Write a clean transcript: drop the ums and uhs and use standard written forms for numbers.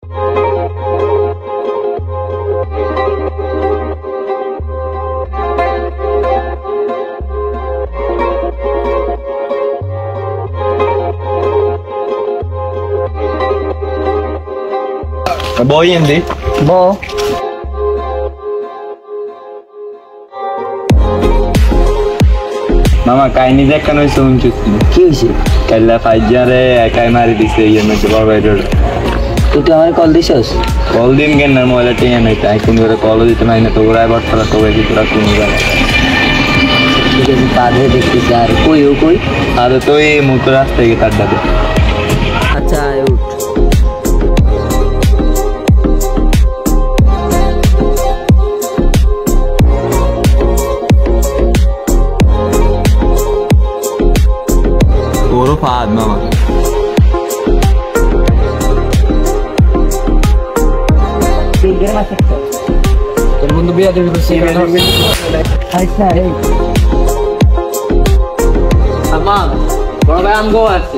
Boy hindi. Bo. মামা কাহিনী দেখানো শুনছিস কি হয়েছে? কাল্লা ফাইজারে একাই মারি দিছে ইয়ের মধ্যে বাবাইরোড। তুই আমার কল দিছস? কল দিন কেন না মোবাইলে টেনে নাই তাই কোন করে কলও দিতে পারি না তো ওরা এবার তোরা কবে দিতে তোরা কোন জায়গায় ঠিক আছে পারে দেখতেছি আর কই ও কই? আর তো এই মুখ রাস্তা থেকে তার ডাবে। আচ্ছা উঠ। ওরও ফাদ মামা। তোর বন্ধু বিয়া দেবে তো সেই আচ্ছা এই আমার বড় ভাই আমগো আছে